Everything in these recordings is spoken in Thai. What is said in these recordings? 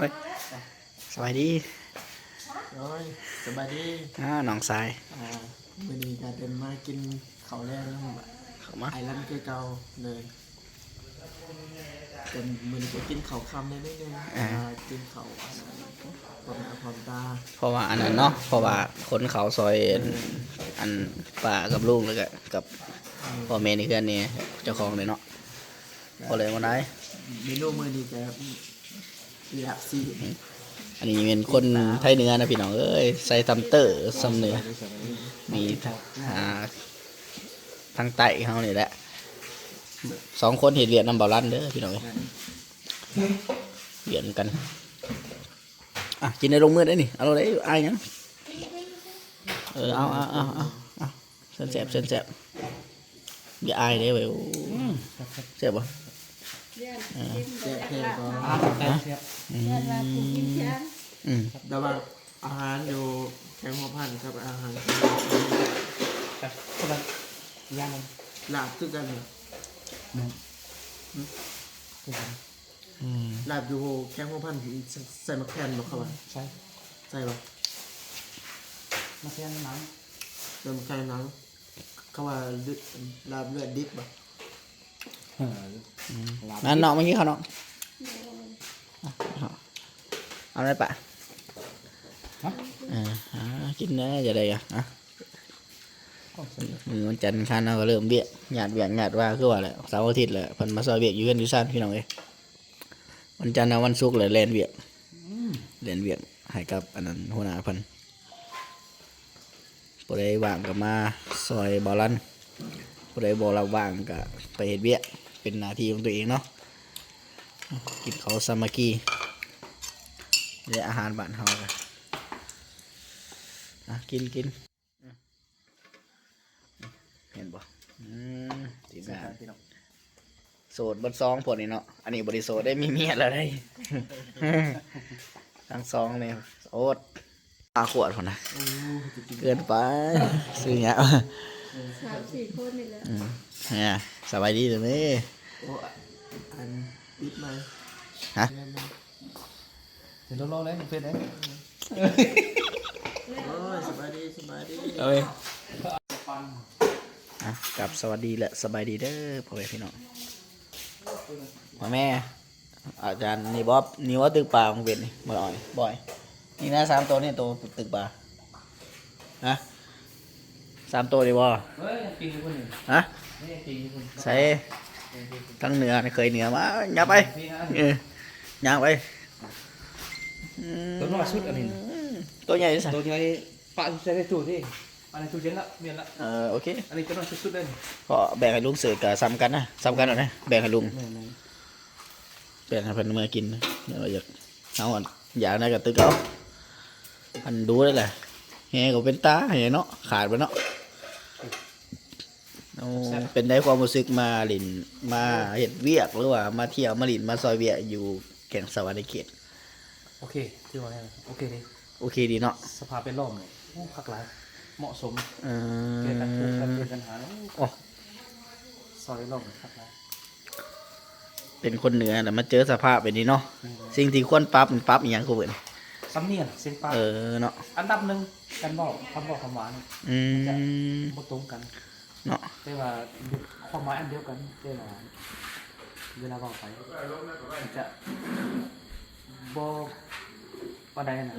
ฮ้ยสบายดีโอ้ยสบายดีน้องสายมื้อนี้ก็เดินมากินข้าวแรงแล้วเข้ามาไอรันคือเก่าเลยจนมื้อนี้ก็กินข้าวค่ำได้นิดนึงกินข้าวอันนั้นพร้อมหน้าพร้อมตาเพราะว่าอันนั้นเนาะเพราะว่าคนเขาซอยอันป้ากับลูกแล้วก็กับพ่อแม่นี่เพื่อนนี่เจ้าของเลยเนาะก็เลยมาได้เมนูมื้อนี้ก็ลาบซีนอันนี้เป็นคนไทยเหนือนะพี่น้องเอ้ยใส่ตำเตอร์ซำเหนือมีทางใต้เขานี่แหละ2 คนเห็ดเวียดนำเบาลั่นเด้อพี่น้องเอ้ยเวียนกันกินในโรงมือได้นี่เอาเลยอายยังเอาเส้นแสบอย่าอายเด้อเว้ยแสบบ่แซ่บแท้ก็แต่ว่าอาหารอยู่แคมป์หัวพันครับอาหารคนละย่างลาบคือกันลาบอยู่แคมป์หัวพันใส่มะแขวนบ่ครับใช่ใส่บ่มาเสียงหนังเติมไข่หนังเขาว่าลาบเลือดดิบบ่นั่นเนาะเมื่อกี้เขาเนาะเอาได้ปะกินได้จะได้อะมือวันจันทร์คันเราก็เริ่มเบี้ยหยาดว่าคือว่าแหละเสาร์อาทิตย์แหละเพิ่นมาซอยเบี้ยอยู่กันอยู่ซ่านพี่น้องเอ้ยวันจันทร์วันศุกร์เลยแล่นเบี้ยให้กับอันนั้นหัวหน้าเพิ่นผู้ใดว่างก็มาซอยบ่ลั่นผู้ใดบ่รับว่างก็ไปเฮ็ดเบี้ยเป็นหน้าที่ของตัวเองเนาะกินข้าวสามัคคีและอาหารบ้านเฮากินเห็นบ่ทีมงานโสดบนซองผลนี่เนาะอันนี้บริโสดได้มีเมียแล้วได้ทั้งซองเนี่ยโอ๊ตขวดคนนะเกินไปซื้อเงี้ย3-4 คนนี่แหละเนี่ยสบายดีเลยนี่อันดิบมาฮะเห็นโลเลยเพื่อนเลยโอ้ยสบายดีเอ้ยกับสวัสดีและสบายดีเด้อพ่อแม่พี่น้องพ่อแม่อาจารย์นี่บ๊อบนี่ว่าตึกปลาของเวียนนี่บ่อยนี่นะ3 ตัวนี่ตัวตึกปลาฮะ3 ตัวดีบ่เฮ้ยปีนคนหนึ่งฮะใส่ทั้งเหนือเคยเหนือมาอย่าไปย่างไปตัวน้อยสุดอันนี้ตัวใหญ่สิตัวใหญ่ปลาใส่ในตู้ที่อันนี้ตู้เย็นละเมียนละโอเคอันนี้ตัวน้อยสุดเลยก็แบ่งให้ลุงเสือกับซ้ำกันหน่อยนะแบ่งให้ลุงแบ่งให้เพิ่นมากินเดี๋ยวอยากเอาอยากได้กับตึกเอาอันดูได้แหละแหก็เป็นตาแหเนาะขาดไปเนาะเป็นได้ความรู้สึกมาหลินมาเห็ดเวียกหรือว่ามาเที่ยวมาหลินมาซอยเวียอยู่แก่งสวรรค์เขตโอเคที่ว่าโอเคดีเนาะสภาพเป็นร่มพักหลายเหมาะสมเกิดกันทุกกันเกิดปัญหาซอยร่มพักหลายเป็นคนเหนือแต่มาเจอสภาพแบบนี้เนาะสิ่งที่ควรปรับมันปรับอย่างกูเบิ่งสำเนียงเสียงปลาเนาะอันดับหนึ่งการบอกคำหวานจะบ่ตรงกันเนาะแต่ว่าความหมายอันเดียวกันแต่ว่าเวลาบอกไปจะบอกว่าใดนะ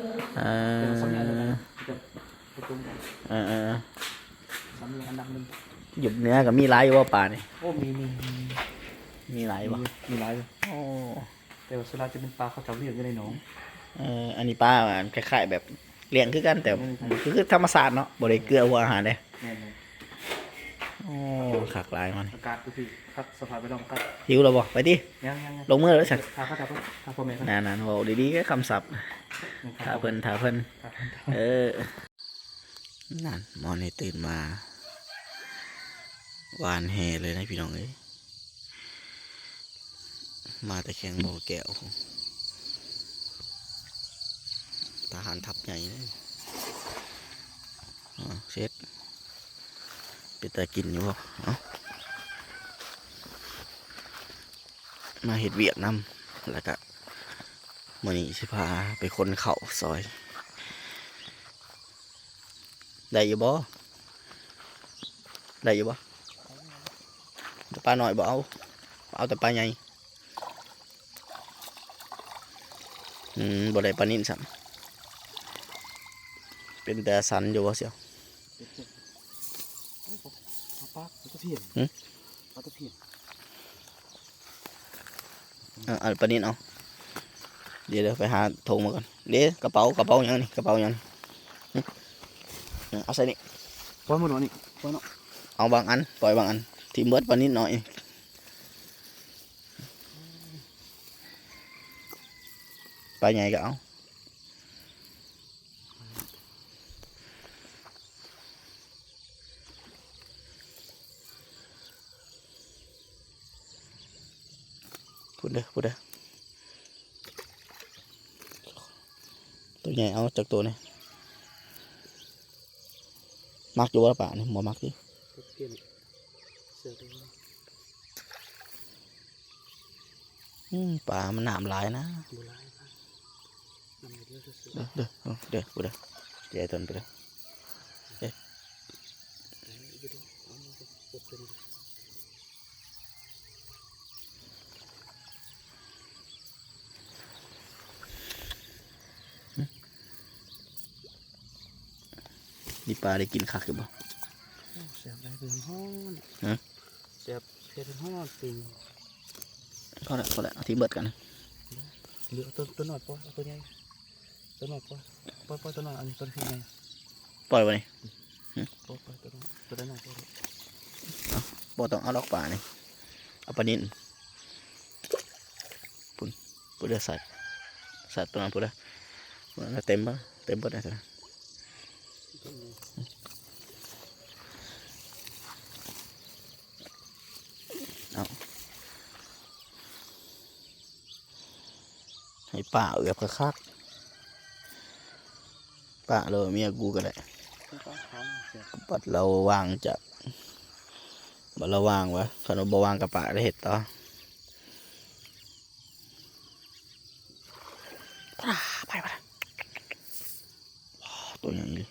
แต่สำเนียงเดียวกันจะบ่ตรงกันสำเนียงอันดับหนึ่งหยุดเนื้อกับมีหลายอยู่ว่าป่านี่โอ้มีหลายบ่มีหลายโอ้แต่ว่าสุราจะเป็นปลาเขาจะเลี้ยงอยู่ในหนองอันนี้ปลาคล้ายๆแบบเลี้ยงคือกันแต่คือธรรมศาสตร์เนาะบ่ได้เกลือหัวอาหารเด้โอ้ขักลายมันอากาศก็คือพักสภาพไปลองกันหิวแล้วบ่ไปดิยังลงมือแล้วฉันทาพ่อแม่นั่นโหดีๆก็คำศัพท์ทาเพิ่นนั่นมอนี่ตื่นมาวานแห่เลยนะพี่น้องเอ้ยมาแต่แข่งโบแก้วทหารทัพใหญ่เลยเช็ดไปแต่กินอยู่บ่มาเห็ดเวียดนามแล้วก็ มื้อนี้สิพาไปคนเข่าซอยได้อยู่บ่ได้อยู่บ่แต่ปลาหน่อยบ่เอาแต่ปลาใหญ่บ่ได้ปลานิ่นซ้ำเป็นแต่สันอยู่บ่เสียว ปลาตะเพียนปลาตะเพียน เอาปลานิ่นเอาเดี๋ยวไปหาธงมาก่อนเดี๋ยวกระเป๋ายังนี่กระเป๋ายังเอาใส่นี่ ปล่อยหมดวะนี่ปล่อยเนาะ เอาบางอันปล่อยบางอันที่เบิดปลานิ่นหน่อยปลาใหญ่ก็เอาพูดเด้อตัวใหญ่เอาจากตัวนี้มักอยู่ว่าป่านี่บ่มักดิ ตะเพียนเสือตัวนี้ ป่ามันหนามหลายนะ โบราณครับมันเยอะสุด เด้อพูดเด้อใหญ่ตนไปเด้อ นี่ปลาได้กินคักหรือเปล่า เสียบได้เป็นห้อน ฮะ เสียบเป็นห้อนปิง เขาละเอาที่เบิดกันนะ เหลือตัวหน่อยปะตัวใหญ่ตัวหน่อยปะปล่อยตัวหน่อยอันนี้ตัวใหญ่ ปล่อยไปนี่ ปล่อยตัวหน่อยตัวหน่อยปล่อย บ่ต้องเอาดอกป่านี่เอาปลานิ่นพูดเด้อใส่ตัวนั้นพูดเด้อเต็มปะเต็มเบิดได้สิเอาให้ป้าเอือบคักๆป้าเลยเมียกูก็ได้ ตัวขาวเสียบ บัดเราวางจากบัดเราวางวะขนมบวางกับปะได้เห็ดต่อไปตัวใหญ่เลย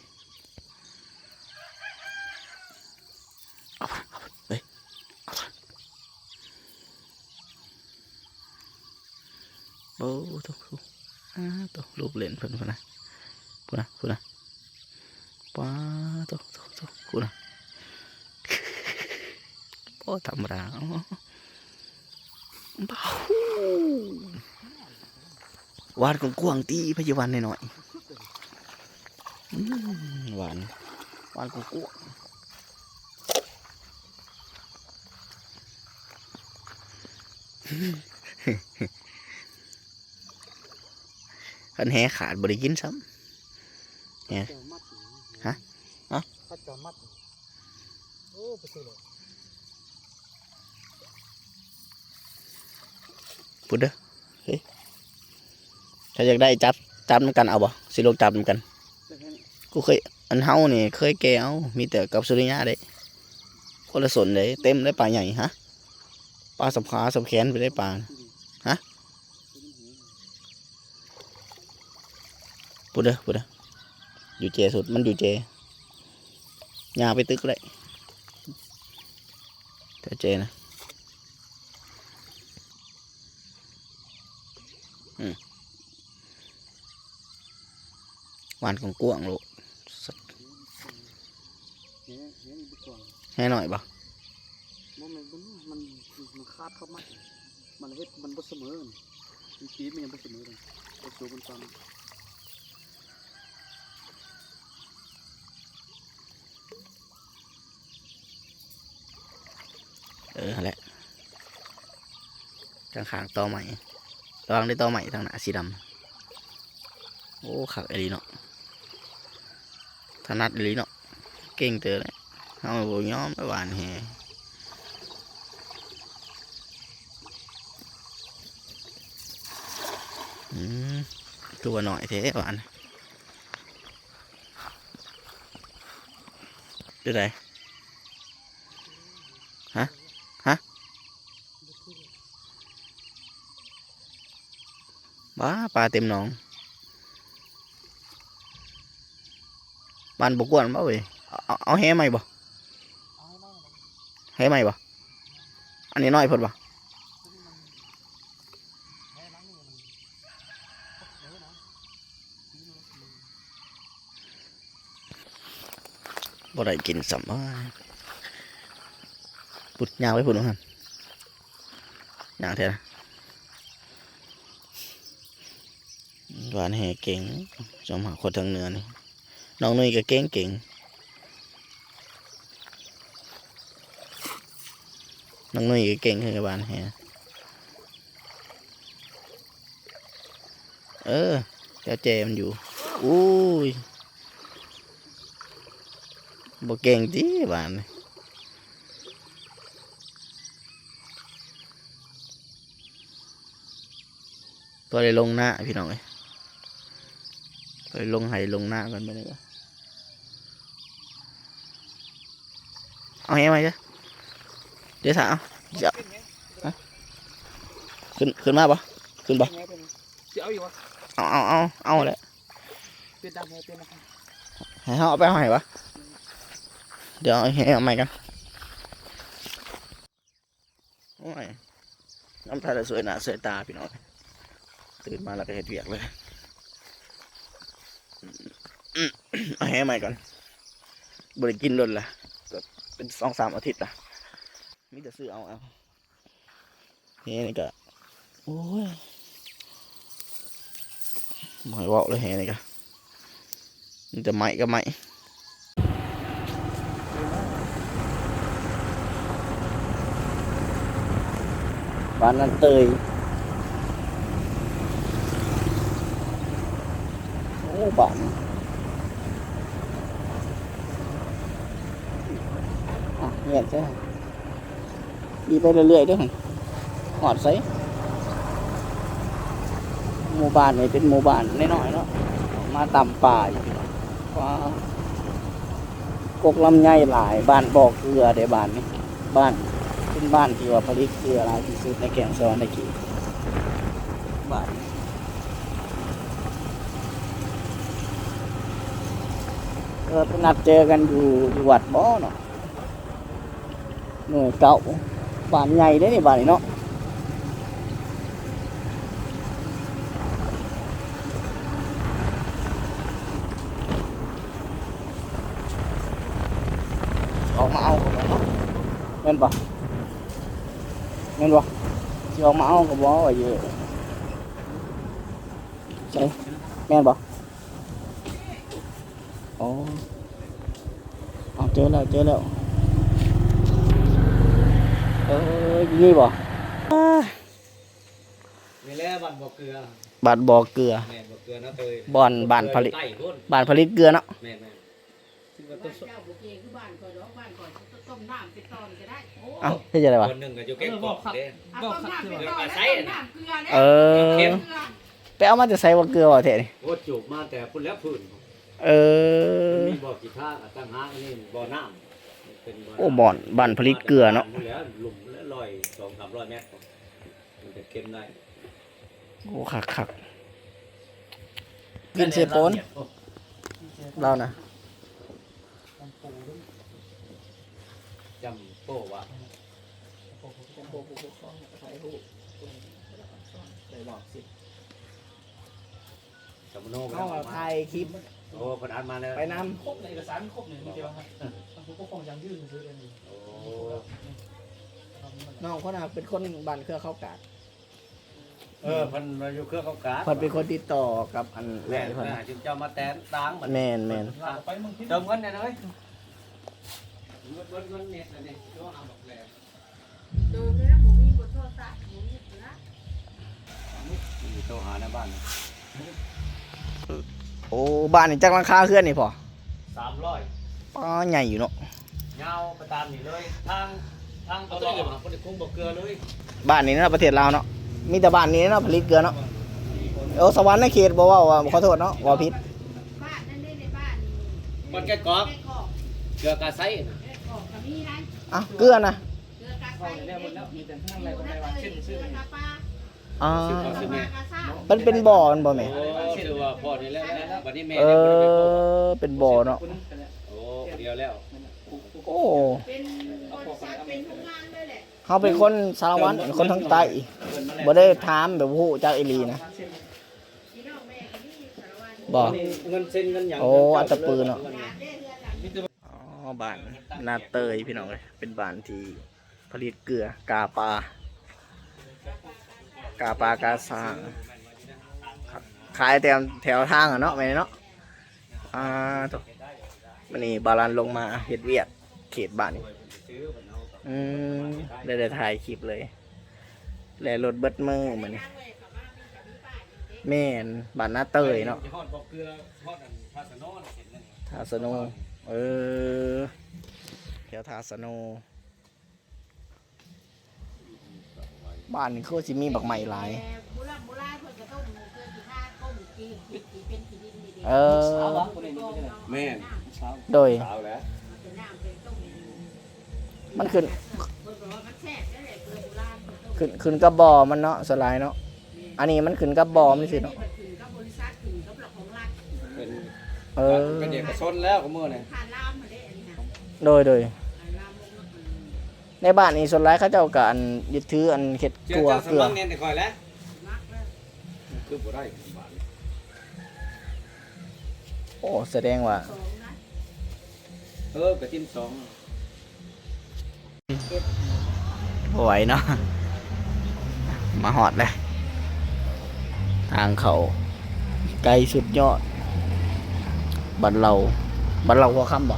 เอาไปโอ้ตัวลูกเล่นเพิ่นนะพูดนะป้าตัวพูดนะโอ้ธรรมดาเบาวานของกวางตีพยาวันหน่อยหวานของกวางคันแหขาดบริกินซ้ำเนี่ย จอมัด ฮะ ข้าจอมัดโอ้ไปซื้อเลย พูดเด้อเฮ้ยถ้าอยากได้จับมันกันเอาบ่สิลงจับมันกันกูเคยอันเฮานี่เคยแกเอามีแต่กับสุริยะเด้คนละสนเด้เต็มได้ปลาใหญ่ฮะปลาสับขาสับแขนไปได้ปลาฮะพูดเด้ออยู่เจสุดมันอยู่เจยาไปตึกเลยแต่เจนะหวานของกวางลูกแห่หน่อยบ่ มันคาดเข้ามัดมันเฮ็ดมันบ่เสมอมันปีมันยังบ่เสมอเลยไปสู่มันตอน แหละข้างๆตอใหม่ระวังได้ตอใหม่ทางหน้าสีดำโอ้ขักไอ้ลีเนาะถนัดไอ้ลีเนาะเก่งเตอเลยเอาโบย้อมไปหวานแฮตัวหน่อยเท่หวานดูไหนฮะ บ้าปลาเต็มหนองบ้านบกวนบ่เว้ยเอาแห่ใหม่บ่แห่ใหม่บ่อันนี้น้อยเพิ่นบ่บ่ได้กินซ้ำปุดยาวไว้พุ่นหั่นยาวแท้นะหวานแห่เก่งจอมหาคนทางเหนือนี่น้องนุ้ยก็เก่งน้องนุ้ยก็เก่งคือหวานแห่เจ้าเจมันอยู่อุ้ยบ่เก่งติหวานตัวได้ลงหน้าพี่น้องเอ้ยไปลงไหลงหน้ากันไปเลยเอาแหไหมจ๊ะเดี๋ยวถามจับขึ้นมาปะขึ้นปะ สิเอาอยู่วะ เอาเลย เปลี่ยนดำเปลี่ยนนะครับ ให้เขาเอาไปให้ปะเดี๋ยวเอาแหเอาใหม่กันโอ้ยน้ำตาสวยหน้าสวยตาพี่น้องตื่นมาแล้วก็เห็ดเวียกเลยเอาแห่ใหม่ก่อนบริกินโดนละเป็น2-3 อาทิตย์ละมีแต่ซื้อเอานี่ก็โอ้ยหมายว่าเลยแห่นี่ก็มันจะไหม้ก็ไหม้บ้านนั้นเตยโอ้บ้านเงียบใช่ดีไปเรื่อยๆด้วยหอดใส่หมู่บ้านนี่เป็นหมู่บ้านน้อยๆเนาะมาตำป่าอยู่ว้ากกลำไยหลายบ้านบ่อเกลือในบ้านนี้บ้านเป็นบ้านที่ว่าผลิตเกลือหลายที่สุดในแก่งสะวรรณเขตบ้านไปนัดเจอกันอยู่วัดบ่อเนาะหน่วยเก่าบ้านใหญ่ได้นี่บ้านนี้เนาะออกมาเอาเงินปะสิออกมาเอาก็บ่ว่าเยอะใช่แม่นปะอ๋อเอาเจอแล้วนี่บ่ นี่แหละบ้านบ่อเกลือ บ้านบ่อเกลือ แม่นบ่อเกลือนะเตย บ้านผลิต ใต้พุ่น บ้านผลิตเกลือเนาะ แม่น ซึ่งก็ บ้า ต้อน เจ้าบุกเองคือบ้านก่อนเนาะบ้านก่อนต้มน้ำเป็นตอนก็ได้โอ้ เอ้าที่จะอะไรวะ คนหนึงก็อยู่แก่งกอกเด้ เอาต้มน้ำเป็นตอนแล้วต้มน้ำเกลือเนี่ย เออ เกลือ ไปเอามาจะใส่บ่เกลือบ่เท่นี่ โอ้จูบมาแต่พุ่นแล้วพื้น เออ มีบ่อกีทากับตั้งหางอันนี้บ่อน้ำเป็น โอ้บ้านผลิตเกลือเนาะ แล้วหลุมละ100-200-300 เมตรมันจะเค็มได้ โอ้คักกินเสียโปนเรานะ จำโป้ว่าจำโนก เอาถ่ายคลิป โอ้คนอ่านมาแล้ว ไปน ครบในเอกสารครบหนึ่งมีเดียวครับผมก็คงยังยื่นซื้อเองอยู่ โอ้ ำน้องคนน่ะเป็นคนบ้านเครือเข้ากาด เพันมาอยู่เครื่องเขากา เพิ่นเป็นคนติดต่อกับอันแร แม่ กเพิ่น จึงจะมาแตนตัง แม่น ลากไปมึงที่ เติมเงินเนี่ยเลยเงินเน็ตนะนี่ตัวหาบอกแล้ว ดูเลยนะหมูมีบนโทรศัพท์หมูมีนะ มีโตหาในบ้าน โอ้บ้านนี่จักหลังคาเฮือนนี่พอ 300 อ๋อใหญ่อยู่เนาะ ยาวไปตามนี่เลยทางตลอดคนคุ้มบอกเกลือเลย บ้านนี้เนาะประเทศลาวเนาะมีแต่บ้านนี้เนาะผลิตเกลือเนาะโอ้สวรรค์ในเขตบ่ว่าขอโทษเนาะว่าผิด บ้านนั่นได้ในบ้านนี่ มันแก่กอก แค่กอก เกลือกาไซ แค่กอกกับมีนะ อ่ะเกลือนะ เกลือกาไฟ เข้าในแน่หมดแล้วมีแต่ทั้ง อ อะไร ยู่ คนใด นั่น ว่า เลย เช่น เก ชื่ ลื อ อกาปลา อ๋อ ซื้อข้าวซื้อแม่ มันเป็นบ่อมันบ่แม่ โอ้ชื่อว่าพ่อนี่แล้วบัดนี้แม่ เอ ได้บ่ได้ไปพบ อเป็นบ่อเนาะ โอ้เดียวแล้ว โอ้ เป็นบริษัทเป็นโรงงานเลยแหละ เขาเป็นคนสารวัตรคนทั้งใต้บ่ได้ถามแบบฮู้จักอีหลีนะ พี่น้องแม่ก็มีสารวัตร บ่ เงินเซ็นเงินหยัง โอ้อัตตปืนเนาะ ญาติเด้อเรือนหลัง อ๋อบ้านนาเตยพี่น้องเลยเป็นบ้านที่ผลิตเกลือกาปลากาสร้างขายแต่แถวทางอ่ะเนาะแม่เนาะตัวมันนี่บาลานลงมาเฮ็ดเวียกเขตบ้านนี่ได้ถ่ายคลิปเลยแลรถเบิดมือเหมือนแม่นบ้านนาเตยเนาะ ฮอดบ่เกลือฮอดอันภาสนอนเห็นนั่น ทาสโนแถวทาสโนบ้านนี่เขาสิมีบักใหม่หลาย โบราณเพิ่นก็ต้มเคยสิทาต้มกินเป็นขี้ดินนี่เด้ เออ แม่น โดย สาวแล้ว เป็นน้ำเป็นต้ม มันขึ้น เพิ่นบอกว่ามันแซ่บนั่นแหละเกลือโบราณเพิ่นต้ม ขึ้นกับบ่อมันเนาะสลายเนาะอันนี้มันขึ้นกับบ่อมันสิเนาะ เพิ่นถึงกับบริษัทถึงกับหลักของรัฐ เป็น เออ เป็นเอกชนแล้วก็มื้อนี่ ผ่านลามมาได้อันนี้นะ โดย ผ่านลามลงมา ในบ้านนี้ส่วนหลายเขาเจ้าก็อันยึดถืออันเฮ็ด เจ้า ตัว เจ้าส เกลือ มัครเน้นได้ค่อยแล้ว มักแล้ว คือบ่ได้บาท โอ้แสดงว่า สองนะ กระจิ้มสอง บ่ไหวเนาะมาฮอดเลยทางเขาไกลสุดยอดบัดเราหัวค่ำบ่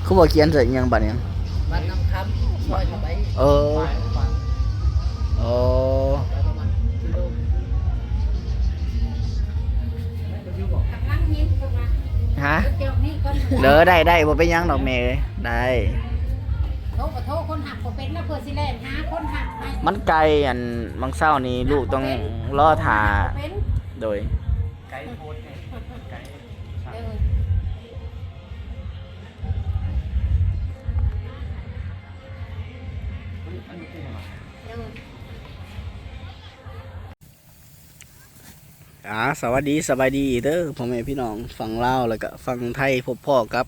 คือบ่เขียนใส่อิหยังบัดยัง บ้านน้ำคำซอยเข้าไป เออโอ้ ประมาณกิโล กับลังหินเข้ามา ฮะ เดี๋ยวนี้ก่อน เด้อได้บ่เป็นหยังดอกแม่เอ้ยได้ โทรคนหักบ่เป็นนะเพื่อสิแล่นหาคนหักให้ มันไกลอันบางเช้านี้ลูกต้องรอท่า เป็น โดย ไกด์โพสต์ไงไกด์ เออ อันนี้คืออะไร เออ สวัสดีสบายดีเด้อพ่อแม่พี่น้องฝั่งลาวแล้วก็ฝั่งไทยพบพ่อกับ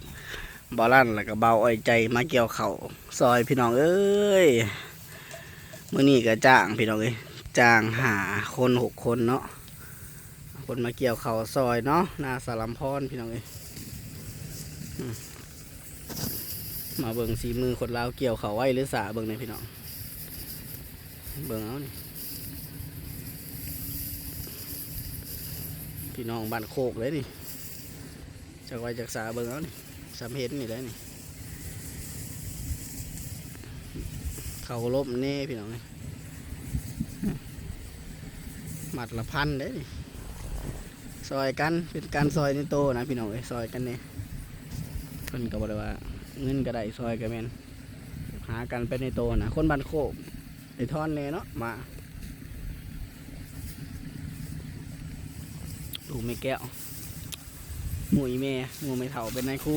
บอลั่นแล้วก็เบาอ้อยใจมาเกี่ยวเข่าวซอยพี่น้องเอ้ยมื้อนี้ก็จ้างพี่น้องเอ้ยจ้างหาคน6 คนเนาะคนมาเกี่ยวเข่าวซอยเนาะนาสารัมพรพี่น้องเอ้ยมาเบิ่งสีมือคนลาวเกี่ยวเข่าวไว้หรือสาเบิ่งในอยพี่น้องเบิ่งเอานี่ พี่น้องบ้านโคกเลยนี่จากไว้จากสาเบิ่งแล้วนี่สามเห็นนี่แหล้วนี่เขาลบนี่พี่น้องนี่หมัดละพันเด้นี่ซอยกันเป็นการซอยในโตนะพี่น้องเอ้ยซอยกันเนี่ยเพิ่นก็บอกเลยว่าเงินก็ได้ซอยกันแม่นหากันไปในโตนะคนบ้านโคกไอ้ท่อนเนี่ยเนาะมาดูไม่แก้วหมูอีเมย์หมูไม่เถ่าเป็นนายครู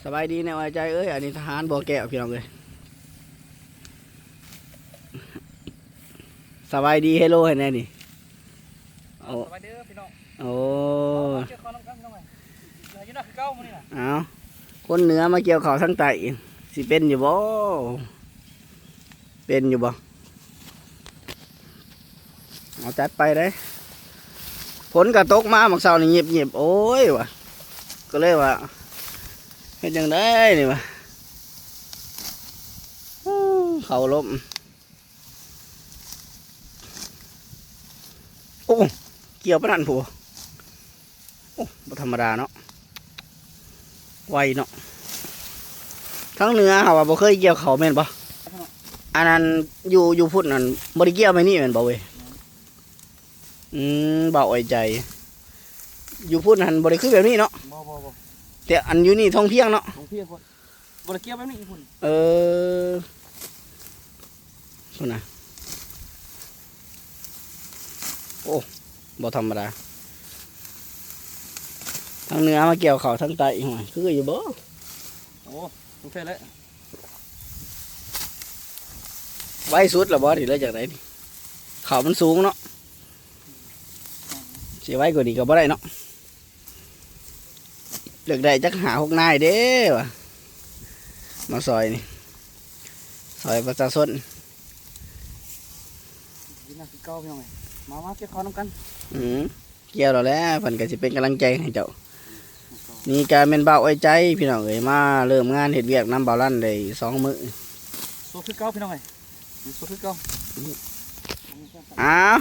สบายดีในวายใจเอ้ยอันนี้ทหารบ่อแก้วพี่น้องเลยสบายดีเฮลโลเห็นไหมนี่โอ้ สวัสดีพี่น้อง โอ้ เจอข้าวน้ำกันน้องไงเหลืออยู่นะคือเก้ามื้อนี่น่ะ เอาคนเหนือมาเกี่ยวเขาวทั้งไตสิเป็นอยู่บ่เป็นอยู่บ่เอาจัดไปเลยฝนก็ตกมาหมักเสานี่เงียบๆโอ้ยวะก็เลยว่าเป็นจังได้นี่วะเขาล้มโอ้เกี่ยวปะนั่นผัวโอ้บ่ธรรมดาเนาะไวเนาะทั้งเหนือเขาว่าบ่เคยเกี่ยวเขาแม่นปะอันนั้นอยู่พุ่นนั่นบ่ได้เกี่ยวไปนี่แม่นบ่เว้ยเบาอ้อยใจ อยู่พุ่นหันบริคือแบบนี้เนาะ บ่ แต่อันอยู่นี่ท่องเที่ยงเนาะ ของพี่คนบ่ได้เกี่ยวแบบนี้อีพุ่น พุ่นนะโอ้บ่ธรรมดาทางเหนือมาเกี่ยวเขาทางใต้อีกหน่อยคืออยู่บ่ โอ้ทุกเท่เลย ไว้สุดแล้วบ่ที่เลยจากไหนนี่ เขามันสูงเนาะเสียไว้กว่านี้ก็บ่ได้เนาะเลือกได้จักหา6 นายเด้วะมาซอยนี่ซอยประชาชน กินน้ำคือเก่าพี่น้องเอ้ยมาเก็บของน้ำกัน เกี่ยวเราแล้วเพิ่นก็สิเป็นกำลังใจให้เจ้านี่การเป็นเบาไว้ใจพี่น้องเอ้ยมาเริ่มงานเฮ็ดเวียกน้ำเบาลั่นได้2 มื้อ โซคือเก่าพี่น้องเอ้ยโซคือเก่า อ้าว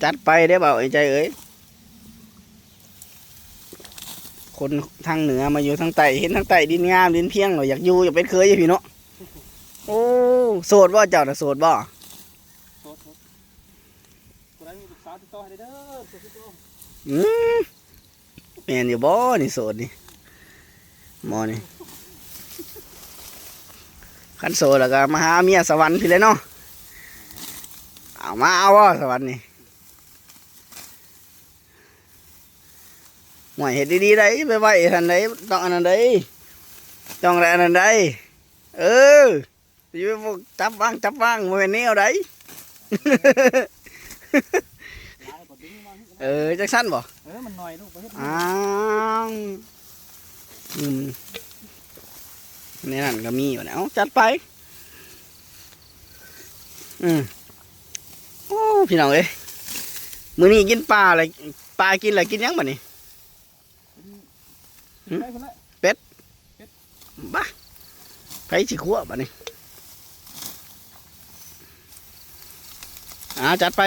จัดไปเด้อเบาไว้ใจเอ้ยคนทางเหนือมาอยู่ทางใต้เห็นทางใต้ดินงามดินเพียงเราอยากอยู่อยากเป็นเคยอยู่พี่เนาะโอ้โสดบ่เจ้าน่ะโสดบ่ โซตัวใดมีลูกสาวติดต่อให้ได้เด้อโซคือเก่า แม่นอยู่บ่นี่โสดนี่หมอนี่คันโสดแล้วก็มาหาเมียสวรรค์พี่เลยเนาะเอามาเอาบ่สวรรค์นี่หวยเฮ็ดดีๆได้ไปไว้ทันใดต้องอันนั้นได้ต้องอะไรอันนั้นได้อยู่จับบ้างบ่แม่นแนวได้ จักสั้นบ่ มันหน่อยลูกไปเฮ็ด ในนั้นก็มีอยู่แล้วจัดไปโอ้พี่น้องเอ้ยมื้อนี้กินปลาอะไรปลากินอะไรกินยังบ่นี่ ได้คนละ บ้าไผสิคั่วบ่นี่จัดไป